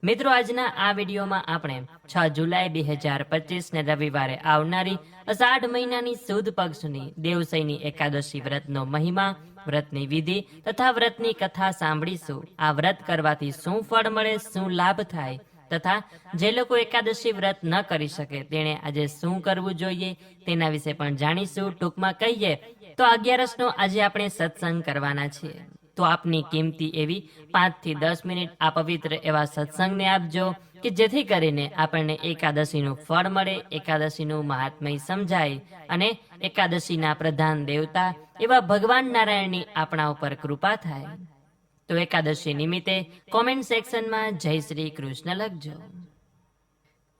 મિત્રો, આજના આ વિડીયોમાં આપણે 6 જુલાઈ 2025 ને રવિવારે આવનારી અષાઢ મહિનાની સુદ પક્ષની દેવસઈની એકાદશી વ્રતનો મહિમા, વ્રતની વિધિ તથા વ્રતની કથા સાંભળીશું। આ વ્રત કરવાથી શું ફળ મળે, શું લાભ થાય તથા જે લોકો એકાદશી વ્રત ન કરી શકે તેણે આજે શું કરવું જોઈએ તેના વિશે પણ જાણીશું। ટૂંકમાં કહીએ તો 11નો આજે આપણે સત્સંગ કરવાના છીએ, તો આપની કિંમતી એવી 5 થી 10 મિનિટ આ પવિત્ર એવા સત્સંગને આપજો કે જેથી કરીને આપણને એકાદશીનું ફળ મળે, એકાદશીનું મહાત્મય સમજાય અને એકાદશીના પ્રધાન દેવતા એવા ભગવાન નારાયણની આપણા ઉપર કૃપા થાય। તો એકાદશી નિમિત્તે કોમેન્ટ સેક્શનમાં જય શ્રી કૃષ્ણ લખજો।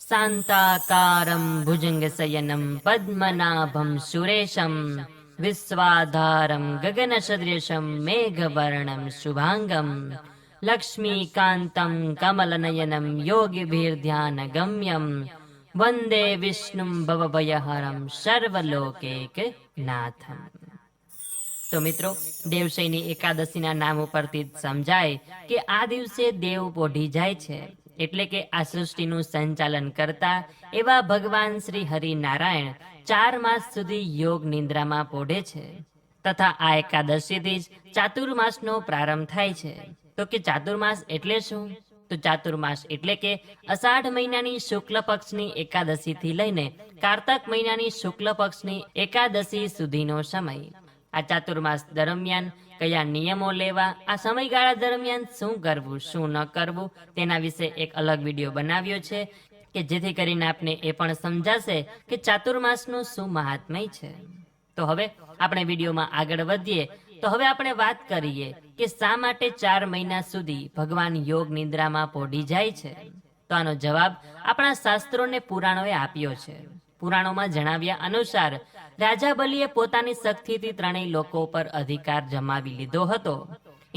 શાંતાકારમ ભુજંગ શયનમ પદ્મનાભમ સુરેશમ વિશ્વાધારમ ગગન સદૃશમ મેઘવર્ણમ શુભાંગમ લક્ષ્મીકાંતમ કમલનયનમ યોગીભીર્ધ્યાન ગમ્યમ વંદે વિષ્ણુમ ભવભયહરમ સર્વલોકૈકનાથમ। તો મિત્રો, દેવશયની એકાદશીના નામ ઉપરથી જ સમજાય કે આ દિવસે દેવ પોઢી જાય છે, એટલે કે આ સૃષ્ટિનું સંચાલન કરતા એવા ભગવાન શ્રી હરિનારાયણ 4 માસ સુધી યોગ નિંદ્રામાં પોઢે છે તથા આ એકાદશીથી જ ચાતુર્માસનો પ્રારંભ થાય છે। તો કે ચાતુર્માસ એટલે શું? તો ચાતુર્માસ એટલે કે અષાઢ મહિનાની શુક્લ પક્ષની એકાદશીથી લઈને કારતક મહિનાની શુક્લ પક્ષની એકાદશી સુધીનો સમય। આ ચાતુર્માસ દરમિયાન કયા નિયમો લેવા, આ સમયગાળા દરમિયાન શું કરવું, શું ન કરવું તેના વિશે એક અલગ વિડીયો બનાવ્યો છે કે જેથી કરીને આપને એ પણ સમજાશે કે ચાતુર્માસનું શું મહાત્મય છે। તો હવે આપણે વિડીયોમાં આગળ વધીએ તો હવે આપણે વાત કરીએ કે શા માટે 4 મહિના સુધી ભગવાન યોગ નિદ્રામાં પોઢી જાય છે। તો આનો જવાબ આપણા શાસ્ત્રોને પુરાણોએ આપ્યો છે। પુરાણોમાં જણાવ્યા અનુસાર રાજા બલિએ પોતાની શક્તિથી 3 લોકો પર અધિકાર જમાવી લીધો હતો।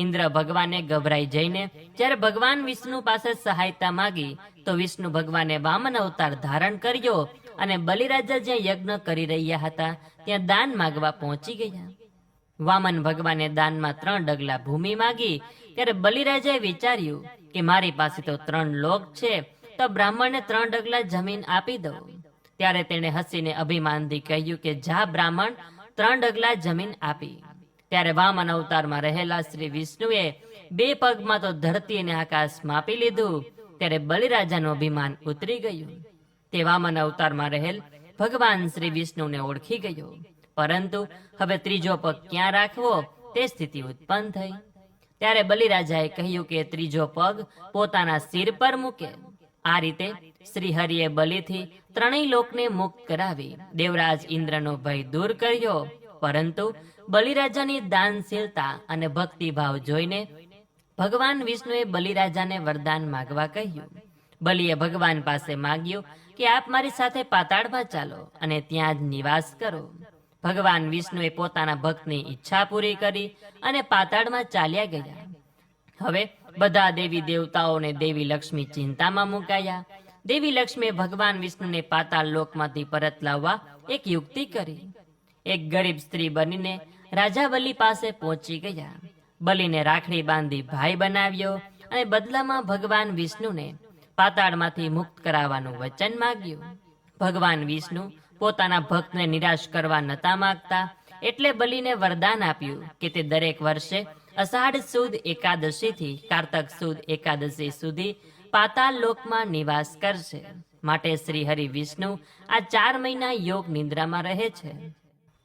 ઇન્દ્ર ભગવાને ગભરાઈ જઈને જ્યારે ભગવાન વિષ્ણુ પાસે સહાયતા માંગી તો વિષ્ણુ ભગવાને વામન અવતાર ધારણ કર્યો અને બલિરાજા જ્યાં યજ્ઞ કરી રહ્યા હતા ત્યાં દાન માગવા પહોંચી ગયા। વામન ભગવાને દાનમાં 3 ડગલા ભૂમિ માગી ત્યારે બલિરાજાએ વિચાર્યું કે મારી પાસે તો 3 લોક છે, તો બ્રાહ્મણને 3 ડગલા જમીન આપી દઉં। ત્યારે તેણે હસીને અભિમાનથી કહ્યું કે જા બ્રાહ્મણ, 3 ડગલા જમીન આપી। ત્યારે વામન અવતારમાં રહેલા શ્રી વિષ્ણુએ 2 પગમાં તો ધરતી અને આકાશ માપી લીધું। ત્યારે બલિરાજાનું અભિમાન ઉતરી ગયું। તે વામન અવતારમાં રહેલ ભગવાન શ્રી વિષ્ણુને ઓળખી ગયો, પરંતુ હવે 3જો પગ ક્યાં રાખવો તે સ્થિતિ ઉત્પન્ન થઈ। ત્યારે બલિરાજાએ કહ્યું કે 3જો પગ પોતાના શિર પર મૂકે। આ રીતે શ્રી હરિએ બલિથી 3 લોકને મુક્ત કરાવી દેવરાજ ઇન્દ્રનો ભય દૂર કર્યો। પરંતુ બલિરાજાની દાનશીલતા અને ભક્તિભાવ જોઈને ભગવાન વિષ્ણુએ બલિરાજાને વરદાન માગવા કહ્યું। બલિએ ભગવાન પાસે માગ્યું કે આપ મારી સાથે પાતાળમાં ચાલો અને ત્યાં જ નિવાસ કરો। ભગવાન વિષ્ણુએ પોતાના ભક્તની ઈચ્છા પૂરી કરી અને પાતાળમાં ચાલ્યા ગયા। હવે બધા દેવી દેવતાઓને દેવી લક્ષ્મી ચિંતામાં મુકાયા। દેવી લક્ષ્મીએ ભગવાન વિષ્ણુને પાતાળ લોકમાંથી પરત લાવવા એક યુક્તિ કરી। એક ગરીબ સ્ત્રી બનીને રાજા બલિ પાસે પહોંચી ગયા। બલિને રાખડી બાંધી ભાઈ બનાવ્યો અને બદલામાં ભગવાન વિષ્ણુને પાતાળમાંથી મુક્ત કરાવવાનું વચન માંગ્યું। ભગવાન વિષ્ણુ પોતાના ભક્તને નિરાશ કરવા નતા માંગતા, એટલે બલિને વરદાન આપ્યું કે તે દરેક વર્ષે અષાઢ સુદ એકાદશીથી કારતક સુદ એકાદશી સુધી પાતાળ લોકમાં નિવાસ કરશે। માટે શ્રી હરિ વિષ્ણુ આ 4 મહિના યોગ નિદ્રામાં રહે છે।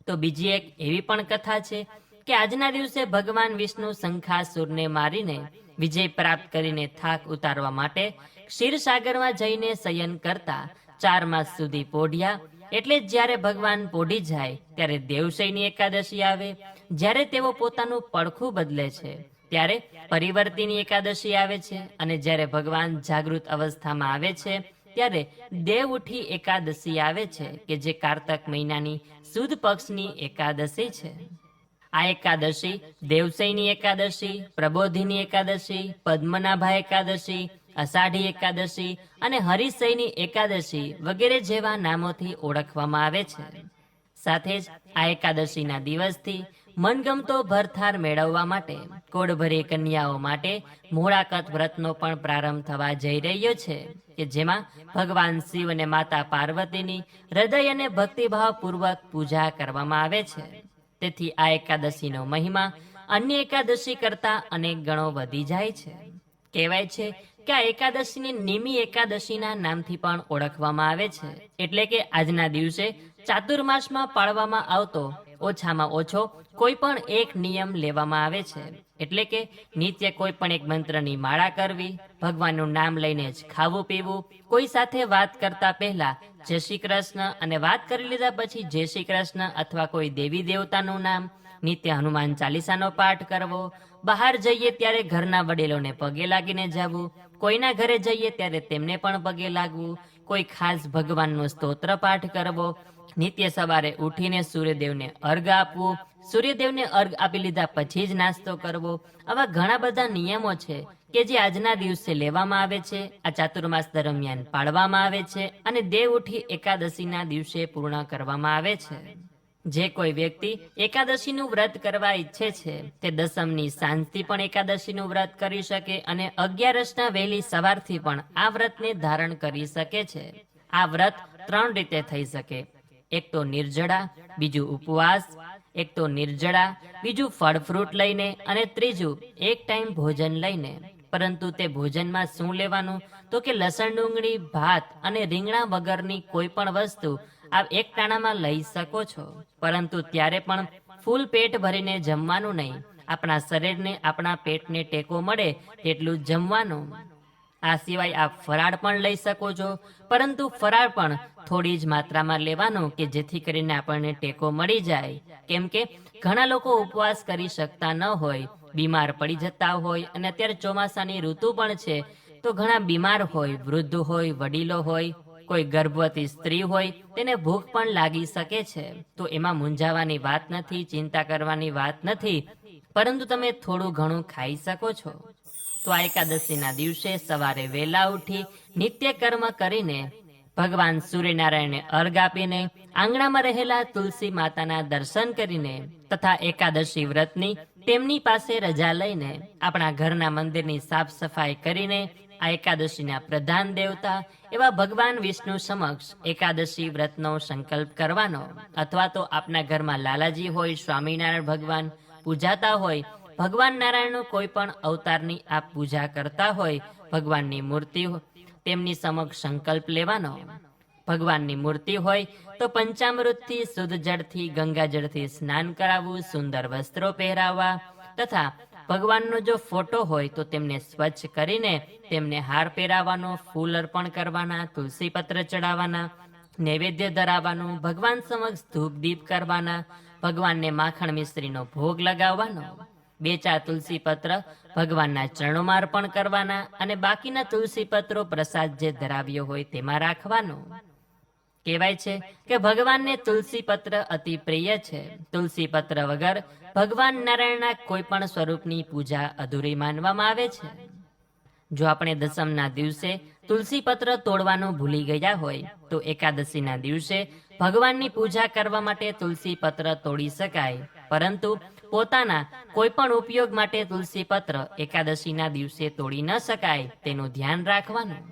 તો બીજી એક એવી પણ કથા છે કે આજના દિવસે ભગવાન વિષ્ણુ શંખાસુરને મારીને વિજય પ્રાપ્ત કરીને થાક ઉતારવા માટે ક્ષીરસાગરમાં જઈને શયન કરતા 4 માસ સુધી પોઢ્યા। એટલે જ્યારે ભગવાન પોઢી જાય ત્યારે દેવશયની એકાદશી આવે। જ્યારે તેઓ પોતાનું પડખું બદલે છે ત્યારે પરિવર્તિની એકાદશી આવે છે, અને જ્યારે ભગવાન જાગૃત અવસ્થામાં આવે છે ત્યારે દેવ ઉઠી એકાદશી આવે છે કે જે કારતક મહિનાની સુદ પક્ષની એકાદશી છે। આ એકાદશી દેવશયની એકાદશી, પ્રબોધિની એકાદશી, પદ્મનાભા એકાદશી, અષાઢી એકાદશી અને હરિશયની એકાદશી વગેરે જેવા નામોથી ઓળખવામાં આવે છે। સાથે જ આ એકાદશીના દિવસથી મનગમતો ભરથાર મેળવવા માટે કોડભરી કન્યાઓ માટે મોળાકત વ્રતનો પણ પ્રારંભ થવા જઈ રહ્યો છે કે જેમાં ભગવાન શિવ અને માતા પાર્વતીની હૃદય અને ભક્તિભાવપૂર્વક પૂજા કરવામાં આવે છે. તેથી આ એકાદશીનો મહિમા અન્ય એકાદશી કરતા અનેક ગણો વધી જાય છે. કહેવાય છે કે આ એકાદશીને નિમી એકાદશીના નામથી પણ ઓળખવામાં આવે છે. એટલે કે આજના દિવસે ચાતુર્માસમાં પાળવામાં આવતો ઓછામાં ઓછો કોઈ પણ એક નિયમ લેવામાં આવે છે. એટલે કે નિત્ય કોઈ પણ એક મંત્રની માળા કરવી, ભગવાનનું નામ લઈને જ ખાવું પીવું, કોઈ સાથે વાત કરતા પહેલા જય શ્રી કૃષ્ણ અને વાત કરી લીધા પછી જય શ્રી કૃષ્ણ અથવા કોઈ દેવી દેવતાનું નામ, નિત્ય હનુમાન ચાલીસાનો પાઠ કરવો, બહાર જઈએ ત્યારે ઘરના વડીલોને પગે લાગીને જવું, કોઈના ઘરે જઈએ ત્યારે તેમને પણ પગે લાગવું, કોઈ ખાસ ભગવાનનો સ્તોત્ર પાઠ કરવો, નિત્ય સવારે ઉઠીને સૂર્યદેવને અર્ઘ આપવું, સૂર્યદેવને અર્ઘ આપી લીધા પછી જ નાસ્તો કરવો. આવા ઘણા બધા નિયમો છે કે જે આજના દિવસે લેવામાં આવે છે, આ ચાતુર્માસ દરમિયાન પાળવામાં આવે છે અને દેવ ઉઠી એકાદશીના દિવસે પૂર્ણ કરવામાં આવે છે. જે કોઈ વ્યક્તિ એકાદશીનું વ્રત કરવા ઈચ્છે છે તે દસમની સાંજથી પણ એકાદશીનું વ્રત કરી શકે અને 11ના વહેલી સવારથી પણ આ વ્રતને ધારણ કરી શકે છે. આ વ્રત 3 રીતે થઈ શકે. એક તો નિર્જળા, બીજું ઉપવાસ, એક તો નિર્જળા, બીજું ફળ ફ્રૂટ લઈને અને ત્રીજું એક ટાઈમ ભોજન લઈને. પરંતુ તે ભોજનમાં શું લેવાનું તો કે લસણ ડુંગળી, ભાત અને રીંગણા વગરની કોઈ પણ વસ્તુ આપ એક ટાણામાં લઈ શકો છો, પરંતુ ત્યારે પણ ફૂલ પેટ ભરીને જમવાનું નહીં. આપણા શરીરને, આપણા પેટને ટેકો મળે તેટલું જ જમવાનું. આ સિવાય આપ ફરાળ પણ લઈ શકો છો, પરંતુ ફરાળ પણ થોડી જ માત્રામાં લેવાનું કે જેથી કરીને આપણને ટેકો મળી જાય. કેમ કે ઘણા લોકો ઉપવાસ કરી શકતા ન હોય, બીમાર પડી જતા હોય અને અત્યારે ચોમાસાની ઋતુ પણ છે તો ઘણા બીમાર હોય, વૃદ્ધ હોય, વડીલો હોય, કોઈ ગર્ભવતી સ્ત્રી હોય, તેને ભૂખ પણ લાગી શકે છે. તો એમાં મૂંઝાવાની વાત નથી, ચિંતા કરવાની વાત નથી, પરંતુ તમે થોડું ઘણું ખાઈ શકો છો. તો આ એકાદશીના દિવસે સવારે વહેલા ઉઠી નિત્ય કર્મ કરીને ભગવાન સૂર્યનારાયણને અર્ઘ આપીને આંગણામાં રહેલા તુલસી માતાના દર્શન કરીને તથા એકાદશી વ્રતની તેમની પાસે રજા લઈને આપણા ઘરના મંદિરની સાફ સફાઈ કરીને આ એકાદશીના પ્રધાન દેવતા એવા ભગવાન વિષ્ણુ સમક્ષ એકાદશી વ્રતનો સંકલ્પ કરવાનો. અથવા તો આપના ઘરમાં લાલાજી હોય, સ્વામિનારાયણ ભગવાન પૂજાતા હોય, ભગવાન નારાયણનો કોઈ પણ અવતારની આપ પૂજા કરતા હોય, ભગવાનની મૂર્તિ તેમની સમક્ષ સંકલ્પ લેવાનો. ભગવાનની મૂર્તિ હોય તો પંચામૃતથી, શુદ્ધ જળથી, ગંગાજળથી સ્નાન કરાવવું, સુંદર વસ્ત્રો પહેરાવવા તથા ભગવાનનો જો ફોટો હોય તો તેમને સ્વચ્છ કરીને તેમને હાર પહેરાવવાનો, ફૂલ અર્પણ કરવાના, તુલસી પત્ર ચડાવવાના, નૈવેદ્ય ધરાવવાનું, ભગવાન સમક્ષ ધૂપ દીપ કરવાના, ભગવાનને માખણ મિશ્રીનો ભોગ લગાવવાનો, 2-4 તુલસી પત્ર ભગવાનના ચરણોમાં અર્પણ કરવાના અને બાકીના તુલસી પત્રો પ્રસાદ જે ધરાવ્યો હોય તેમાં રાખવાનો. કહેવાય છે કે ભગવાનને તુલસી પત્ર અતિ પ્રિય છે. તુલસી પત્ર વગર ભગવાન નારાયણના કોઈ પણ સ્વરૂપની પૂજા અધૂરી માનવામાં આવે છે. જો આપણે દસમના દિવસે તુલસી પત્ર તોડવાનું ભૂલી ગયા હોય તો એકાદશીના દિવસે ભગવાનની પૂજા કરવા માટે તુલસી પત્ર તોડી શકાય, પરંતુ પોતાના કોઈ પણ ઉપયોગ માટે તુલસી પત્ર એકાદશીના દિવસે તોડી ન શકાય તેનું ધ્યાન રાખવાનું.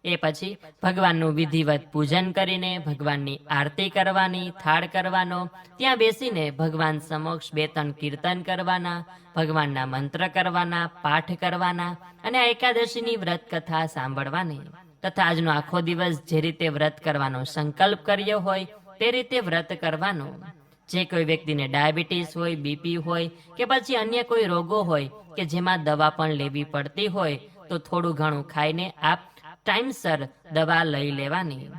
એ પછી ભગવાનનું વિધિવત પૂજન કરીને ભગવાનની આરતી કરવાની, થાળ કરવાનો, ત્યાં બેસીને ભગવાન સમક્ષ 2-3 કીર્તન કરવાના, ભગવાનના મંત્ર કરવાના, પાઠ કરવાના અને આ એકાદશીની વ્રત કથા સાંભળવાની તથા આજનો આખો દિવસ જે રીતે વ્રત કરવાનો સંકલ્પ કર્યો હોય તે રીતે વ્રત કરવાનું. જે કોઈ વ્યક્તિને ડાયાબિટીસ હોય, બીપી હોય કે પછી અન્ય કોઈ રોગો હોય કે જેમાં દવા પણ લેવી પડતી હોય તો થોડું ઘણું ખાઈને આપ ટાઈમસર દવા લઈ લેવાની.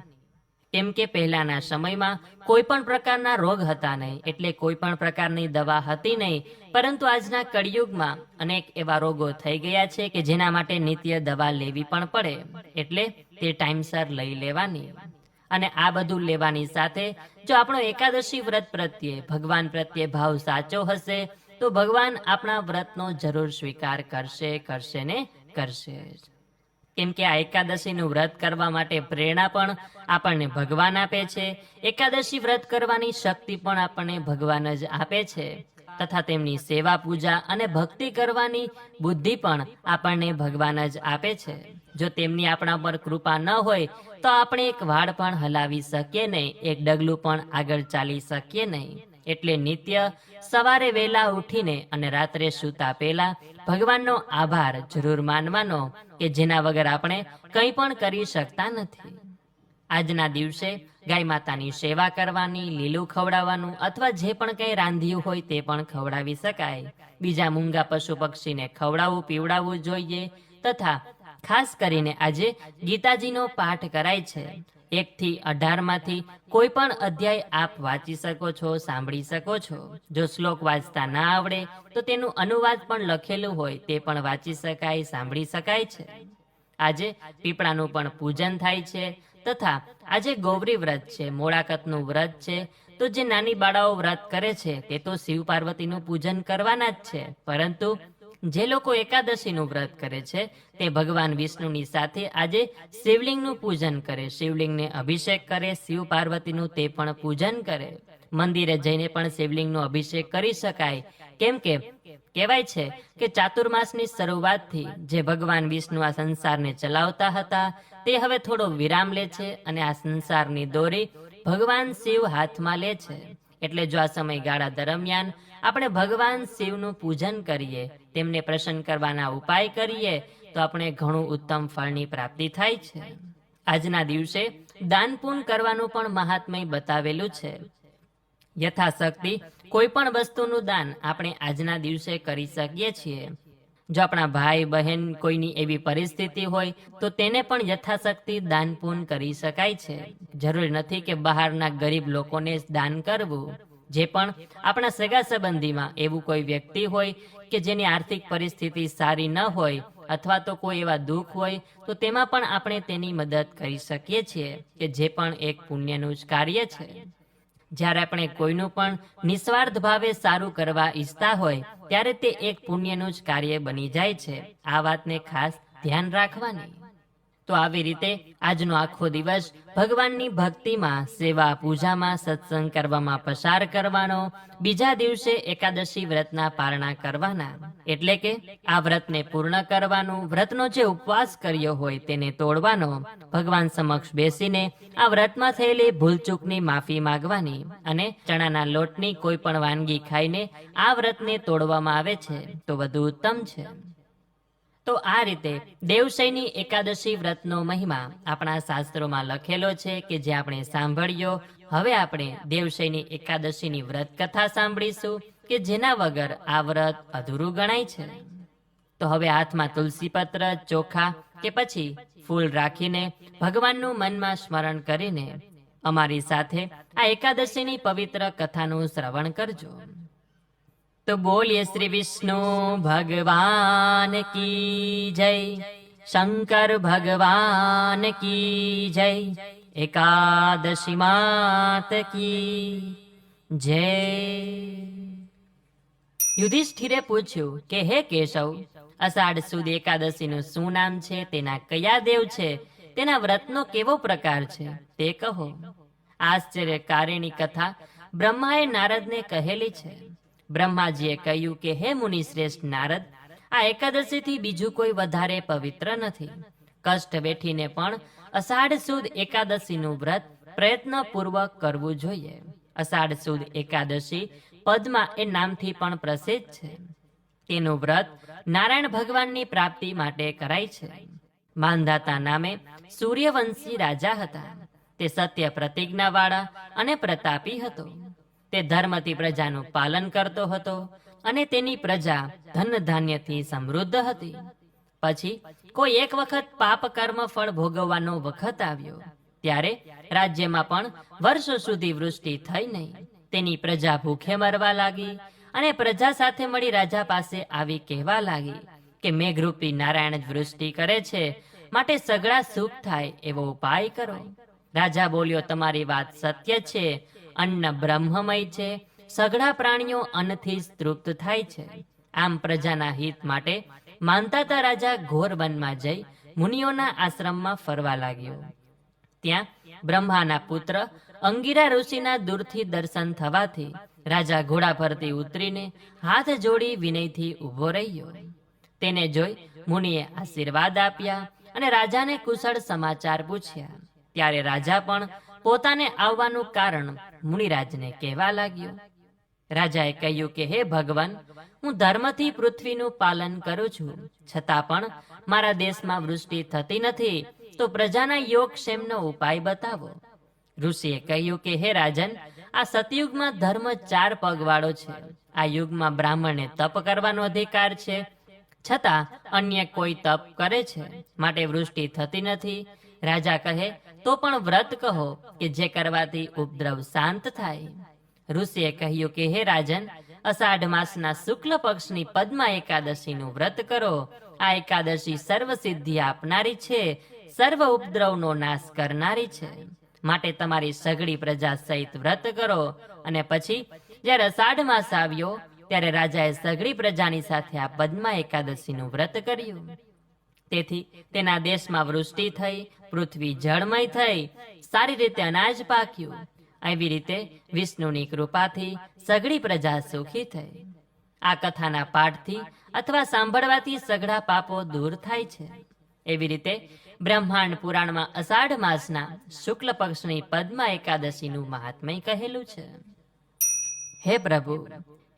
કેમ કે પહેલાના સમયમાં કોઈ પણ પ્રકારના રોગ હતા નહીં, એટલે કોઈ પણ પ્રકારની દવા હતી નહીં, પરંતુ આજના કળિયુગમાં અનેક એવા રોગો થઈ ગયા છે કે જેના માટે નિત્ય દવા લેવી પણ પડે, એટલે તે ટાઈમસર લઈ લેવાની. અને આ બધું લેવાની સાથે જો આપણો એકાદશી વ્રત પ્રત્યે, ભગવાન પ્રત્યે ભાવ સાચો હશે તો ભગવાન આપણા વ્રતનો જરૂર સ્વીકાર કરશે ને કરશે. કેમ કે આ એકાદશીનું વ્રત કરવા માટે પ્રેરણા પણ આપણને ભગવાન આપે છે. એકાદશી વ્રત કરવાની શક્તિ પણ આપણને ભગવાન જ આપે છે. તથા તેમની સેવા પૂજા અને ભક્તિ કરવાની બુદ્ધિ પણ આપણને ભગવાન જ આપે છે. જો તેમની આપણા પર કૃપા ન હોય તો આપણે એક વાળ પણ હલાવી શકીએ નહીં, એક ડગલું પણ આગળ ચાલી શકીએ નહીં. એટલે નિત્ય સવારે વહેલા ઉઠીને અને રાત્રે સૂતા પહેલા ભગવાનનો આભાર જરૂર માનવાનો કે જેના વગર આપણે કંઈ પણ કરી શકતા નથી. આજના દિવસે ગાય માતાની સેવા કરવાની, લીલું ખવડાવવાનું અથવા જે પણ કંઈ રાંધ્યું હોય તે પણ ખવડાવી શકાય. બીજા મૂંગા પશુ પક્ષીને ખવડાવવું પીવડાવવું જોઈએ. તથા ખાસ કરીને આજે ગીતાજીનો પાઠ કરાય છે. 1 થી 18 માંથી કોઈ પણ અધ્યાય આપ વાંચી શકો છો, સાંભળી શકો છો. જો શ્લોક વાંચતા ના આવડે તો તેનું અનુવાદ પણ લખેલું હોય તે પણ વાંચી શકાય, સાંભળી શકાય છે. આજે પીપળાનું પણ પૂજન થાય છે. તથા આજે ગૌરી વ્રત છે, મોળાકતનું વ્રત છે. તો જે નાની બાળાઓ વ્રત કરે છે તે તો શિવ પાર્વતીનું પૂજન કરવાના જ છે, પરંતુ જે લોકો એકાદશીનું વ્રત કરે છે તે ભગવાન વિષ્ણુની સાથે આજે શિવલિંગનું પૂજન કરે, શિવલિંગને અભિષેક કરે, શિવ પાર્વતીનું તે પણ પૂજન કરે. મંદિરે જઈને પણ શિવલિંગનો અભિષેક કરી શકાય. કેમ કે કહેવાય છે કે ચાતુર્માસની શરૂઆતથી જે ભગવાન વિષ્ણુ આ સંસારને ચલાવતા હતા તે હવે થોડો વિરામ લે છે અને આ સંસારની દોરી ભગવાન શિવ હાથમાં લે છે. એટલે જો આ સમયગાળા દરમિયાન આપણે ભગવાન શિવનું પૂજન કરીએ, તેમને પ્રસન્ન કરવાના ઉપાય કરીએ તો આપણે ઘણું ઉત્તમ ફળની પ્રાપ્તિ થાય છે. આજના દિવસે દાન પુણ્ય કરવાનું પણ મહાત્મય બતાવેલું છે. યથાશક્તિ કોઈ પણ વસ્તુનું દાન આપણે આજના દિવસે કરી શકીએ છીએ. જો આપણા ભાઈ બહેન કોઈની એવી પરિસ્થિતિ હોય તો તેને પણ યથાશક્તિ દાન પુણ્ય કરી શકાય છે. જરૂરી નથી કે બહારના ગરીબ લોકોને દાન કરવું. જે પણ આપણા સગા સંબંધીમાં એવું કોઈ વ્યક્તિ હોય કે જેની આર્થિક પરિસ્થિતિ સારી ન હોય અથવા તો કોઈ એવા દુઃખ હોય તો તેમાં પણ આપણે તેની મદદ કરી શકીએ છીએ, કે જે પણ એક પુણ્યનું જ કાર્ય છે. જ્યારે આપણે કોઈનું પણ નિસ્વાર્થ ભાવે સારું કરવા ઈચ્છતા હોય ત્યારે તે એક પુણ્યનું જ કાર્ય બની જાય છે. આ વાતને ખાસ ધ્યાન રાખવાની. તો આવી રીતે આજનો આખો દિવસ ભગવાનની ભક્તિમાં, સેવા પૂજામાં, સત્સંગ કરવામાં પસાર કરવાનો. બીજા દિવસે એકાદશી વ્રતના પારણા કરવાના, એટલે કે આ વ્રતને પૂર્ણ કરવાનું. વ્રતનો જે ઉપવાસ કર્યો હોય તેને તોડવાનો. ભગવાન સમક્ષ બેસીને આ વ્રતમાં થયેલી ભૂલચૂકની માફી માંગવાની અને ચણાના લોટની કોઈ પણ વાનગી ખાઈને આ વ્રતને તોડવામાં આવે છે તો વધુ ઉત્તમ છે. તો આ રીતે દેવશયની એકાદશી વ્રતનો મહિમા આપણા શાસ્ત્રોમાં લખેલો છે કે જે આપણે સાંભળ્યો. હવે આપણે દેવશયની એકાદશીની વ્રત કથા સાંભળીશું કે જેના વગર આ વ્રત અધૂરું ગણાય છે. તો હવે હાથમાં તુલસીપત્ર, ચોખા કે પછી ફૂલ રાખીને ભગવાનનું મનમાં સ્મરણ કરીને અમારી સાથે આ એકાદશીની પવિત્ર કથાનું શ્રવણ કરજો. તો બોલીએ શ્રી વિષ્ણુ ભગવાન કી જય, શંકર ભગવાન કી જય, એકાદશી માત કી જય. યુધિષ્ઠિરે પૂછ્યું કે હે કેશવ, અષાઢ સુદ એકાદશીનું શું નામ છે, તેના કયા દેવ છે, તેના વ્રતનો કેવો પ્રકાર છે તે કહો. આશ્ચર્યકારીણી કથા બ્રહ્માએ નારદને કહેલી છે. બ્રહ્માજીએ કહ્યું કે હે મુનિ શ્રેષ્ઠ નારદ, આ એકાદશીથી બીજું કોઈ વધારે પવિત્ર નથી. કષ્ટ વેઠીને પણ અષાઢ સુદ એકાદશીનું વ્રત પ્રયત્નપૂર્વક કરવું જોઈએ. અષાઢ સુદ એકાદશી પદ્મા એ નામથી પણ પ્રસિદ્ધ છે. તેનું વ્રત નારાયણ ભગવાનની પ્રાપ્તિ માટે કરાય છે. માંધાતા નામે સૂર્યવંશી રાજા હતા. તે સત્ય પ્રતિજ્ઞાવાળા અને પ્રતાપી હતો. તે ધર્મથી પ્રજાનું પાલન કરતો હતો અને તેની પ્રજા ધન ધાન્યથી સમૃદ્ધ હતી. પછી કોઈ એક વખત પાપ કર્મ ફળ ભોગવવાનો વખત આવ્યો. ત્યારે રાજ્યમાં પણ વર્ષો સુધી વૃષ્ટિ થઈ નહીં. તેની પ્રજા ભૂખે મરવા લાગી અને પ્રજા સાથે મળી રાજા પાસે આવી કહેવા લાગી કે મેઘરૂપી નારાયણ જ વૃષ્ટિ કરે છે, માટે સઘળા સુખ થાય એવો ઉપાય કરો. રાજા બોલ્યો, તમારી વાત સત્ય છે. અન્ન બ્રહ્મમય છે. સઘળા પ્રાણીઓ અન્નથી જ તૃપ્ત થાય છે. આમ પ્રજાના હિત માટે માનતાતા રાજા ઘોર વનમાં જઈ મુનિઓના આશ્રમમાં ફરવા લાગ્યો. ત્યાં બ્રહ્માના પુત્ર અંગિરા ઋષિના દૂરથી દર્શન થવાથી રાજા ઘોડા પરથી ઉતરીને હાથ જોડી વિનયથી ઊભો રહ્યો. તેને જોઈ મુનિએ આશીર્વાદ આપ્યા અને રાજાને કુશળ સમાચાર પૂછ્યા. ત્યારે રાજા પણ પોતાને આવવાનું કારણ મુનિરાજને કહેવા લાગ્યો. રાજાએ કહ્યું કે હે ભગવાન, હું ધર્મથી પૃથ્વીનું પાલન કરું છું, છતાં પણ મારા દેશમાં વૃષ્ટિ થતી નથી, તો પ્રજાના યોગક્ષેમનો ઉપાય બતાવો. ઋષિએ કહ્યું કે હે રાજન, આ સતયુગમાં ધર્મ 4 પગવાળો છે. આ યુગમાં બ્રાહ્મણને તપ કરવાનો અધિકાર છે, છતાં અન્ય કોઈ તપ કરે છે, માટે વૃષ્ટિ થતી નથી. રાજા કહે તો પણ વ્રત કહો કે જે કરવાથી ઉપદ્રવ શાંત થાય. ઋષિએ કહ્યું કે હે રાજન, અષાઢ માસના શુક્લ પક્ષની પદ્મા એકાદશીનું વ્રત કરો. આ એકાદશી સર્વ સિદ્ધિ આપનારી છે, સર્વ ઉપદ્રવનો નાશ કરનારી છે, માટે તમારી સઘળી પ્રજા સહિત વ્રત કરો. અને પછી જ્યારે અષાઢ માસ આવ્યો ત્યારે રાજાએ સઘળી પ્રજાની સાથે આ પદ્મા એકાદશીનું વ્રત કર્યું. તેથી તેના દેશમાં વૃષ્ટિ થઈ, પૃથ્વી જળમય થઈ, સારી રીતે અનાજ પાક્યું. આવી રીતે વિષ્ણુની કૃપાથી સઘળી પ્રજા સુખી થઈ. આ કથાના પાઠથી અથવા સાંભળવાથી સઘળા પાપો દૂર થાય છે. એવી રીતે બ્રહ્માંડ પુરાણમાં અષાઢ માસના શુક્લ પક્ષની પદ્મા એકાદશીનું મહાત્મય કહેલું છે. હે પ્રભુ,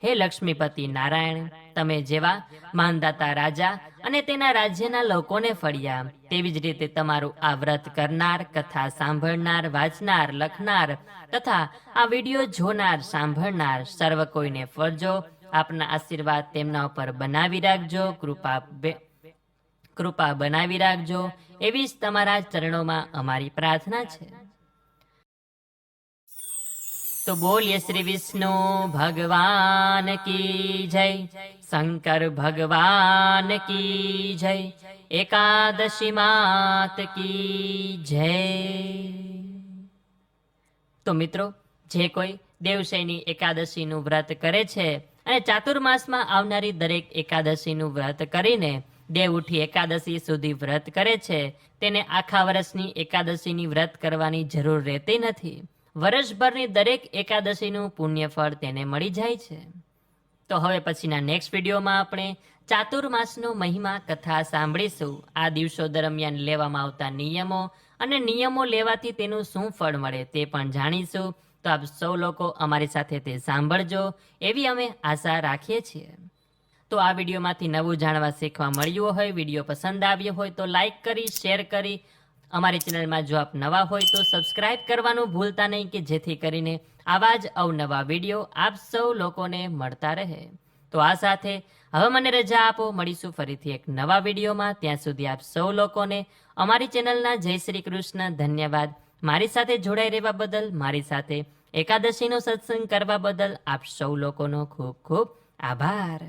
હે લક્ષ્મીપતિ નારાયણ, તમે જેવા માનદાતા રાજા અને તેના રાજ્યના લોકોને ફળ્યા, તેવી જ રીતે તમારું આ વ્રત કરનાર, કથા સાંભળનાર, વાંચનાર, લખનાર તથા આ વિડીયો જોનાર, સાંભળનાર સર્વ કોઈને ફળજો. આપના આશીર્વાદ તેમના ઉપર બનાવી રાખજો, કૃપા બનાવી રાખજો, એવી જ તમારા ચરણોમાં અમારી પ્રાર્થના છે. તો બોલીએ શ્રી વિષ્ણુ ભગવાન કી જય, શંકર ભગવાન કી જય, એકાદશી માત કી જય. તો મિત્રો, જે કોઈ દેવશયની એકાદશીનું વ્રત કરે છે અને ચાતુર્માસમાં આવનારી દરેક એકાદશીનું વ્રત કરીને દેવઉઠી એકાદશી સુધી વ્રત કરે છે, તેને આખા વર્ષની એકાદશીની વ્રત કરવાની જરૂર રહેતી નથી. વર્ષભરની દરેક એકાદશીનું પુણ્યફળ તેને મળી જાય છે. તો હવે પછીના નેક્સ્ટ વિડીયોમાં આપણે ચાતુર્માસનો મહિમા કથા સાંભળીશું. આ દિવસો દરમિયાન લેવામાં આવતા નિયમો અને નિયમો લેવાથી તેનું શું ફળ મળે તે પણ જાણીશું. તો આપ સૌ લોકો અમારી સાથે તે સાંભળજો, એવી અમે આશા રાખીએ છીએ. તો આ વિડીયોમાંથી નવું જાણવા શીખવા મળ્યું હોય, વિડીયો પસંદ આવ્યો હોય તો લાઈક કરી, શેર કરી, અમારી ચેનલમાં જો આપ નવા હોય તો સબસ્ક્રાઇબ કરવાનું ભૂલતા નહીં, કે જેથી કરીને આવા જ અવનવા વિડીયો આપ સૌ લોકોને મળતા રહે. તો આ સાથે હવે મને રજા આપો, મળીશું ફરીથી એક નવા વિડીયોમાં. ત્યાં સુધી આપ સૌ લોકોને અમારી ચેનલના જય શ્રી કૃષ્ણ. ધન્યવાદ. મારી સાથે જોડાઈ રહેવા બદલ, મારી સાથે એકાદશીનો સત્સંગ કરવા બદલ આપ સૌ લોકોનો ખૂબ ખૂબ આભાર.